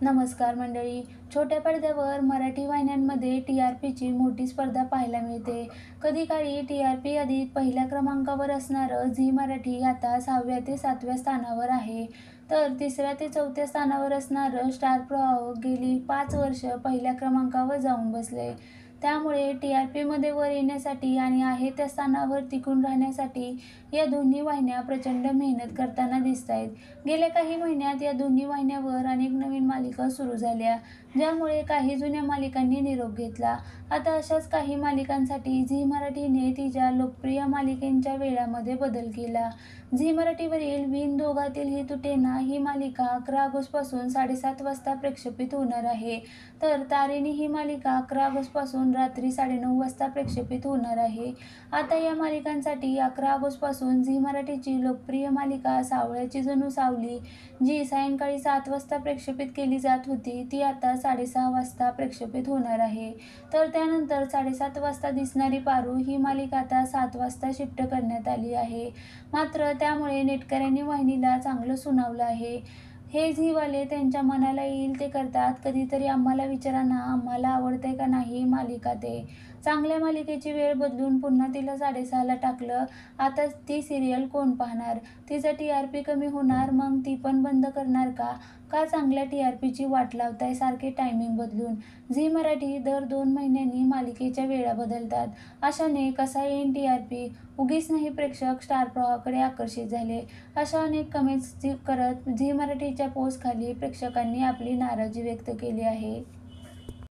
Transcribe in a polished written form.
नमस्कार मंडळी. छोट्या पडद्यावर मराठी वाहिन्यांमध्ये टी-आर-पीची मोठी स्पर्धा पाहायला मिळते. कधी काळी टी-आर-पी यादीत पहिल्या क्रमांकावर असणारं झी मराठी आता 6व्या ते 7व्या स्थानावर आहे. तर 3ऱ्या ते 4थ्या स्थानावर असणारं स्टार प्रवाह गेली 5 वर्ष पहिल्या क्रमांकावर जाऊन बसले. त्यामुळे टी-आर-पीमध्ये वर येण्यासाठी आणि आहे त्या स्थानावर टिकून राहण्यासाठी या दोन्ही वाहिन्या प्रचंड मेहनत करताना दिसतायत. गेल्या काही महिन्यात या दोन्ही वाहिन्यांवर अनेक नवीन मालिका सुरू झाल्या, ज्यामुळे काही जुन्या मालिकांनी निरोप घेतला. आता अशाच काही मालिकांसाठी झी मराठीने तिच्या लोकप्रिय मालिकांच्या वेळामध्ये बदल केला. झी मराठीवरील बिन दोघातील ही तुटेना ही मालिका 11 ऑगस्टपासून 7:30 वाजता प्रक्षेपित होणार आहे. तर तारेणी ही मालिका 11 ऑगस्टपासून रात्री 9:30 वाजता प्रक्षेपित होणार आहे. आता या मालिकांसाठी 11 ऑगस्टपासून झी मराठीची लोकप्रिय मालिका सावळ्याची जणू सावली, जी सायंकाळी 7 वाजता प्रक्षेपित केली जात होती, ती आता 6:30 वाजता प्रक्षेपित होणार आहे. तर त्यानंतर 7:30 वाजता दिसणारी पारू ही मालिका आता 7 वाजता शिफ्ट करण्यात आली आहे. मात्र त्यामुळे नेटकऱ्यांनी वाहिनीला चांगलं सुनावलं आहे. हे झीवाले त्यांच्या मनाला येईल ते करतात. कधीतरी आम्हाला विचारा ना, आम्हाला आवडतंय का नाही मालिका ते. चांगल्या मालिकेची वेळ बदलून पुन्हा तिला 6:30ला टाकलं. आता ती सिरियल कोण पाहणार? तिचा टी-आर-पी कमी होणार, मग ती पण बंद करणार का? का चांगल्या टी-आर-पीची वाट लावताय सारखे टायमिंग बदलून? झी मराठी दर 2 महिन्यांनी मालिकेच्या वेळा बदलतात. अशाने कसा येईन टी-आर-पी? उगीच नाही प्रेक्षक स्टार प्रवाहाकडे आकर्षित झाले, अशा अनेक कमेंट्स करत झी मराठीच्या पोस्टखाली प्रेक्षकांनी आपली नाराजी व्यक्त केली आहे.